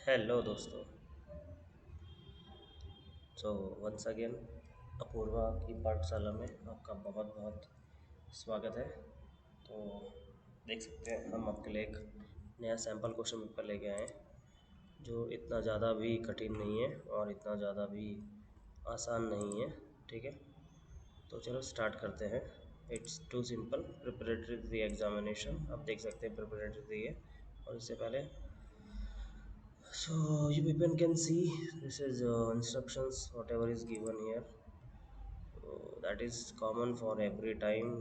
Hello दोस्तों। Once again Apoorva की पाठशाला में आपका बहुत बहुत स्वागत है। तो देख सकते हैं हम आपके लिए एक नया सैम्पल क्वेश्चन पेपर लेके आए हैं जो इतना ज़्यादा भी कठिन नहीं है और इतना ज़्यादा भी आसान नहीं है। ठीक है, तो चलो स्टार्ट करते हैं। It's too simple preparatory re examination. आप देख सकते हैं प्रिपरेटरी री है और इससे पहले so you people can see this is instructions whatever is given here. So that is common for every time,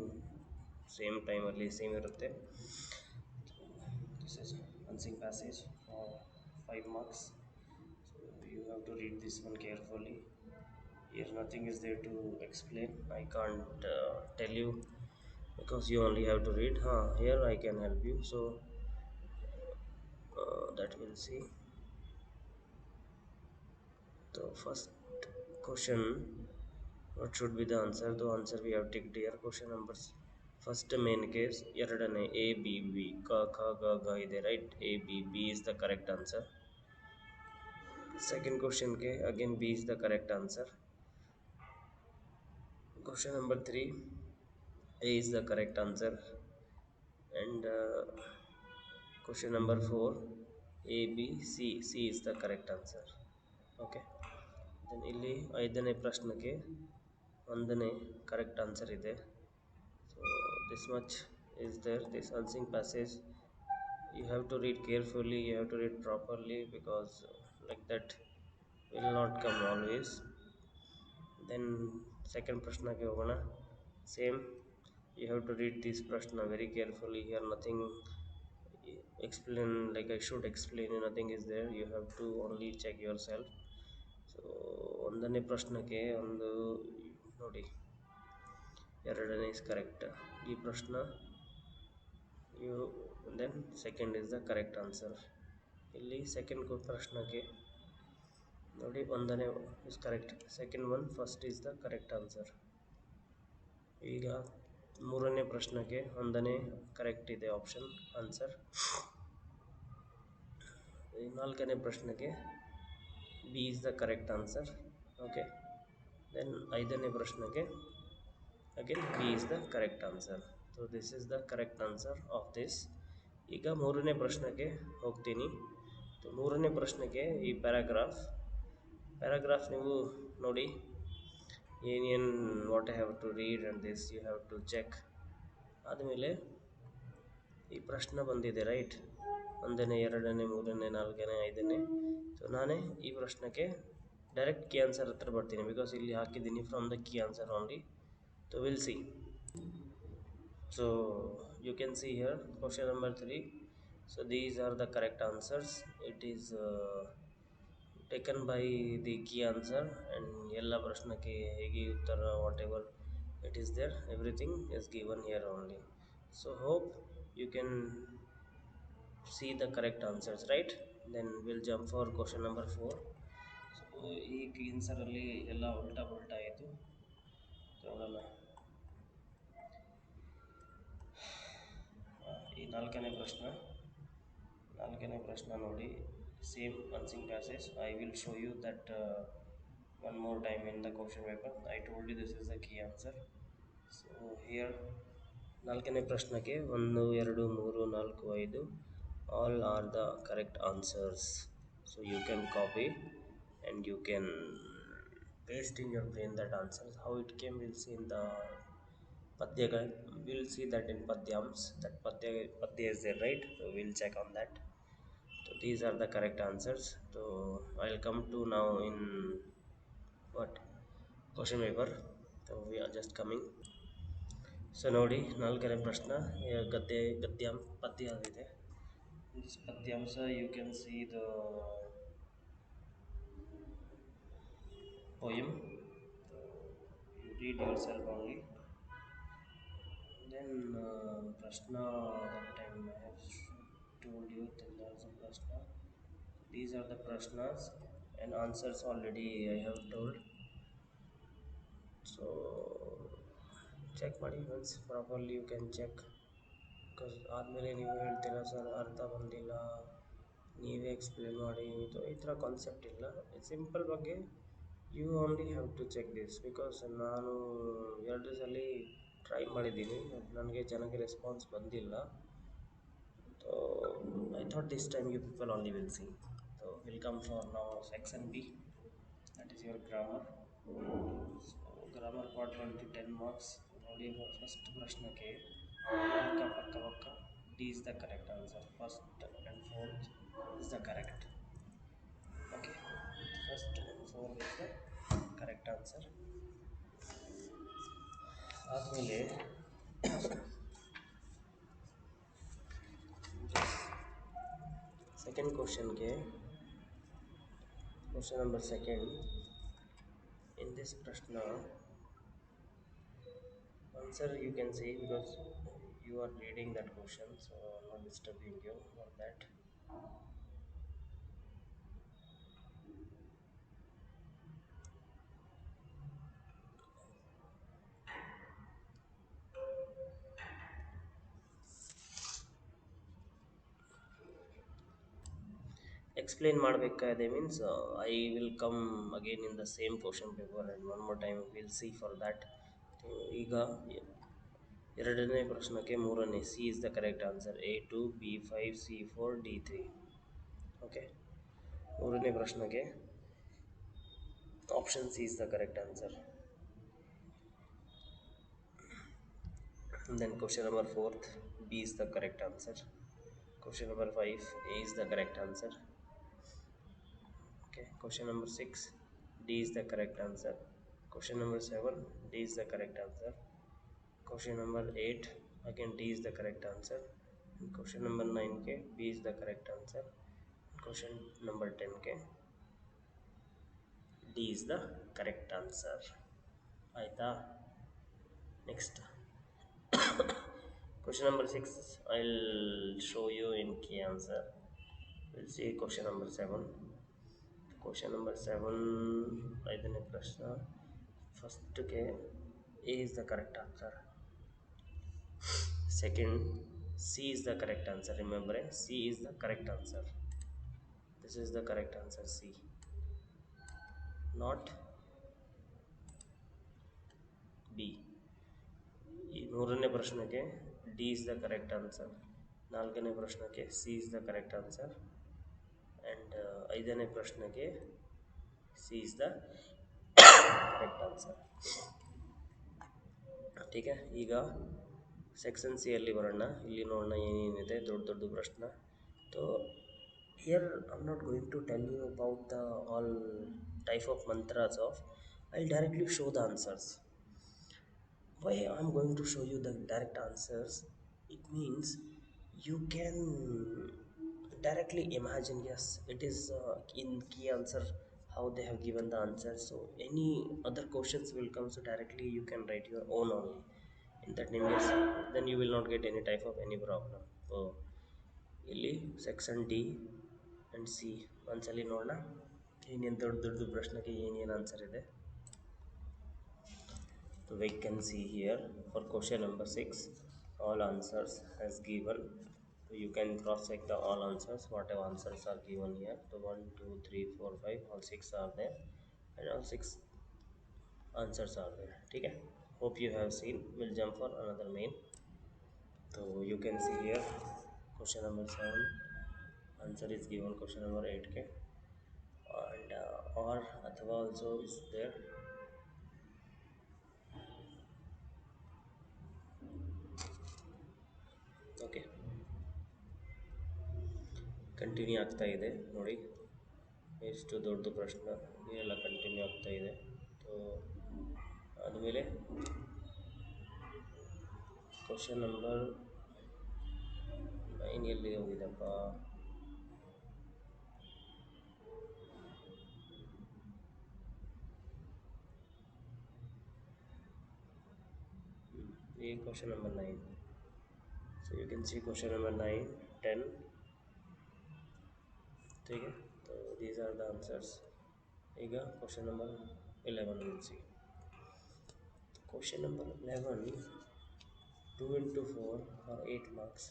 same time only same irutte. This is unseen passage for 5 marks, so you have to read this one carefully. Here nothing is there to explain. I can't tell you because you only have to read. Here I can help you, so that we'll see. The first question, what should be the answer? The answer we have ticked here. Question numbers. First main case, ಎರಡನೇ A B B ಕ ಖ ಗ ಘ ಇದೆ, right? A B B is the correct answer. Second question ke again B is the correct answer. Question number 3, A is the correct answer. And question number 4, A B C is the correct answer. Okay. Then ಇಲ್ಲಿ ಐದನೇ ಪ್ರಶ್ನೆಗೆ ಒಂದನೇ correct answer ಇದೆ. So this much is there. This unseen passage you have to read carefully, you have to read properly because like that will not come always. Then second ಪ್ರಶ್ನೆಗೆ ಹೋಗೋಣ. Same, you have to read this ಪ್ರಶ್ನೆ very carefully. Here nothing explain like I should explain, nothing is there, you have to only check yourself. So ಒಂದನೇ ಪ್ರಶ್ನೆಗೆ ಒಂದು ನೋಡಿ, ಎರಡನೇ is correct. ಈ ಪ್ರಶ್ನೆ you then second is the correct answer. ಇಲ್ಲಿ second ಪ್ರಶ್ನೆಗೆ ನೋಡಿ, ಒಂದನೇ is correct, second one first is the correct answer. ಈಗ ಮೂರನೇ ಪ್ರಶ್ನೆಗೆ ಒಂದನೇ ಕರೆಕ್ಟ್ ಇದೆ ಆಪ್ಷನ್ ಆನ್ಸರ್. ಈ ನಾಲ್ಕನೇ ಪ್ರಶ್ನೆಗೆ B is the correct answer. Okay, then ಐದನೇ ಪ್ರಶ್ನೆಗೆ again B is the correct answer. So this is the correct answer of this. ಈಗ ಮೂರನೇ ಪ್ರಶ್ನೆಗೆ ಹೋಗ್ತೀನಿ. ಸೊ ಮೂರನೇ ಪ್ರಶ್ನೆಗೆ ಈ ಪ್ಯಾರಾಗ್ರಾಫ್ ನೀವು ನೋಡಿ, ಏನೇನು what I have to read and this you have to check. ಆದಮೇಲೆ ಈ ಪ್ರಶ್ನೆ ಬಂದಿದೆ ರೈಟ್, ಒಂದನೇ, ಎರಡನೇ, ಮೂರನೇ, ನಾಲ್ಕನೇ, ಐದನೇ. ಸೊ ನಾನೇ ಈ ಪ್ರಶ್ನೆಗೆ ಡೈರೆಕ್ಟ್ ಕೀ ಆನ್ಸರ್ ಹತ್ರ ಬರ್ತೀನಿ ಬಿಕಾಸ್ ಇಲ್ಲಿ ಹಾಕಿದ್ದೀನಿ from the key answer only. So will see. So you can see here question number 3. So these are the correct answers. It is taken by the key answer and ಎಲ್ಲ ಪ್ರಶ್ನೆಗೆ ಹೇಗೆ ಉತ್ತರ whatever it is there, everything is given here only. So hope you can see the correct answers, right? Then we'll jump for question number 4. So ಈ ಆನ್ಸರಲ್ಲಿ ಎಲ್ಲ ಉಲ್ಟಾ ಪಲ್ಟಾ ಆಯಿತು. ನೋಡೋಣ. ಈ ನಾಲ್ಕನೇ ಪ್ರಶ್ನೆ ನೋಡಿ, same unseen passage. I will show you that one more time in the question paper. I told you this is the key answer. So here ನಾಲ್ಕನೇ ಪ್ರಶ್ನೆಗೆ 1, 2, 3, 4, 5 all are the correct answers. So you can copy and you can paste in your brain that answers. How it came we'll see in the padya. We'll see that in padyams, that padya is there, right? So we'll check on that. So these are the correct answers. So I'll come to now in what question paper. So we are just coming. So ನೋಡಿ, ನಾಲ್ಕನೇ ಪ್ರಶ್ನೆ ಗದ್ಯಾಂಶ ಪದ್ಯ ಇದೆ. This ಪದ್ಯಾಂಶ you can see the poem. So you read yourself only. Then prashna, that time I have told you that there's a prashna. These are the prashnas and answers already I have told. So check ಮಾಡಿ once properly, you can check because ಆದಮೇಲೆ ನೀವು ಹೇಳ್ತೀರಾ sir ಅರ್ಥ ಬಂದಿಲ್ಲ, ನೀವೇ explain ಮಾಡಿ ಇದು ಈ ಥರ ಕಾನ್ಸೆಪ್ಟ್ ಇಲ್ಲ ಸಿಂಪಲ್ ಬಗ್ಗೆ you only have to check this because ನಾನು ಎರಡು ಸಲ ಟ್ರೈ ಮಾಡಿದ್ದೀನಿ ನನಗೆ ಚೆನ್ನಾಗಿ ರೆಸ್ಪಾನ್ಸ್ ಬಂದಿಲ್ಲ so I thought this time you people only will see so will come for ನಾವು section B that is your grammar so grammar part ಬಂದು 10 marks ನೋಡಿ ಫಸ್ಟ್ ಪ್ರಶ್ನೆಗೆ ಪಕ್ಕ ಪಕ್ಕ ಪಕ್ಕ D is the correct answer first and fourth is the correct. Okay, first and fourth is the correct answer. ಆದಮೇಲೆ second ಕ್ವಶನ್ಗೆ question number second in this prashna answer you can see because you are reading that question so I'm not disturbing you for that. Explain ಮಾಡಬೇಕಾಗಿದೆ means I will come again in the same question paper and one more time we'll see for that. ಈಗ ಎರಡನೇ ಪ್ರಶ್ನೆಗೆ ಮೂರನೇ C is the correct answer A2 B5 C4 D3. Okay ಮೂರನೇ ಪ್ರಶ್ನೆಗೆ option C is the correct answer. Then question number 4th B is the correct answer. Question number 5 A is the correct answer. Okay, question number 6 D is the correct answer. Question number 7 D is the correct answer. Question number 8 again D is the correct answer. And question number 9 ke B is the correct answer. Question number 10 ke D is the correct answer. ಆಯ್ತಾ next question number 6 I'll show you in key answer. We'll see question number 7. Question number 7 ಐದನೇ ಪ್ರಶ್ನೆ ಫಸ್ಟ್ಗೆ A is the correct answer. Second C is the correct answer. Remember C is the correct answer. This is the correct answer C, not B. ಈ ಮೂರನೇ ಪ್ರಶ್ನೆಗೆ D is the correct answer, ನಾಲ್ಕನೇ ಪ್ರಶ್ನೆಗೆ C is the correct answer and ಐದನೇ ಪ್ರಶ್ನೆಗೆ C is the correct answer. ठीक है ಈಗ ಸೆಕ್ಷನ್ ಸಿ ಅಲ್ಲಿ ಬರೋಣ. ಇಲ್ಲಿ ನೋಡೋಣ ಏನೇನಿದೆ ದೊಡ್ಡ ದೊಡ್ಡ ಪ್ರಶ್ನೆ. So here I am not going to tell you about the all type of mantras of I'll directly show the answers. Why I'm going to show you the direct answers, it means you can directly imagine, yes it is in key answer how they have given the answer, so any other questions will come, so directly you can write your own only in that name, yes, then you will not get any type of any problem. So ಇಲ್ಲಿ section D and C ಒಂದ್ಸಲಿ ನೋಡೋಣ ಏನೇನು ದೊಡ್ಡ ದೊಡ್ಡ ಪ್ರಶ್ನೆಗೆ ಏನೇನು answer ಇದೆ. So we can see here for question number 6 all answers as given. So you can cross check the all answers whatever answers are given here. So 1 2 3 4 5 all 6 are there and all 6 answers are there. Okay, hope you have seen. We'll jump for another main. So you can see here question number 7 answer is given question number 8 k and or athava also is there. Okay continue ಆಗ್ತಾ ಇದೆ ನೋಡಿ, ಎಷ್ಟು ದೊಡ್ಡ ಪ್ರಶ್ನೆ ಎಲ್ಲ continue ಆಗ್ತಾ ಇದೆ. So ಆದಮೇಲೆ ಕ್ವಶನ್ ನಂಬರ್ 9 ಎಲ್ಲಿ ಹೋಗಿದಪ್ಪ, ಈ question number 9. So you can see question number 9 10. ठीक है, तो these are the answers. ಈಗ question number 11 will see. Question number 11 2 into 4 or 8 marks.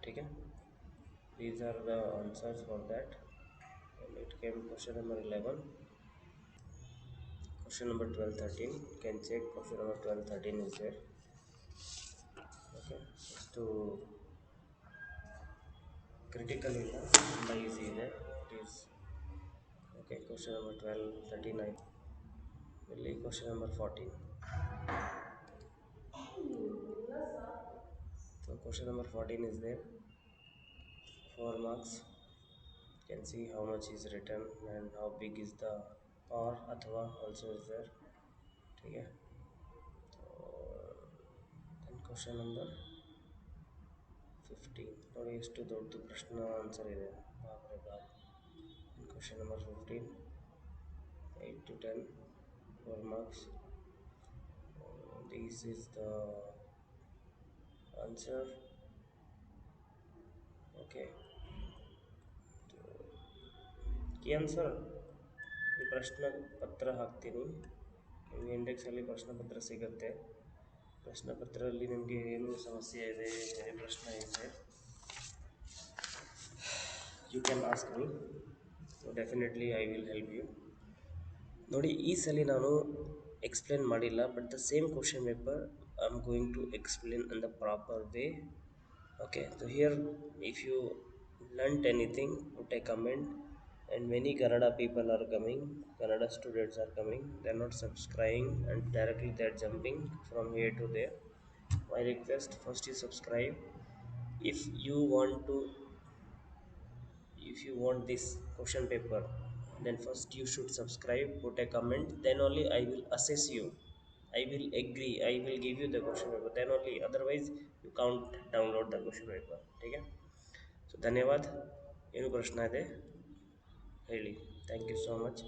ठीक है. These are the answers for that. And it came question number 11. Question number 12, 13. You can check question number 12, 13 is there. Okay. To critical ಇಲ್ಲ ತುಂಬ easy ಇದೆ. It is okay. Question number 12, 39. ಇಲ್ಲಿ question number 14. So question number 14 is there. 4 marks. You can see how much is written and how big is the or अथवा also is there. ठीक है. Then question number 15. ನೋಡಿ ಎಷ್ಟು ದೊಡ್ಡ ಪ್ರಶ್ನೆ answer ಇದೆ, ಬಾಪ್ರೆ Baap. Question number 15, 8 to 10, 4 marks. This is the answer. Okay. Key answer ಈ ಪ್ರಶ್ನೆ ಪತ್ರ ಹಾಕ್ತೀನಿ, ನಿಮಗೆ ಇಂಡೆಕ್ಸಲ್ಲಿ ಪ್ರಶ್ನೆ ಪತ್ರ ಸಿಗುತ್ತೆ. ಪ್ರಶ್ನೆ ಪತ್ರದಲ್ಲಿ ನಿಮಗೆ ಏನು ಸಮಸ್ಯೆ ಇದೆ, ಏನೇ ಪ್ರಶ್ನೆ ಇದೆ, you can ask me. So definitely I will help you. ನೋಡಿ ಈ ಸಲ ನಾನು ಎಕ್ಸ್ಪ್ಲೇನ್ ಮಾಡಿಲ್ಲ, but the same question paper I am going to explain in the proper way. Okay, so here if you learnt anything, put a comment. And many Kannada people are coming, Kannada students are coming, they are not subscribing and directly they are jumping from here to there. My request, first you subscribe. If you want to, if you want this question paper, then first you should subscribe, put a comment, then only I will assess you, I will agree, I will give you the question paper, then only, otherwise you can't download the question paper. ठीक है. So ಧನ್ಯವಾದ. ಏನು ಪ್ರಶ್ನೆ ಇದೆ ಹೇಳಿ. Thank you so much.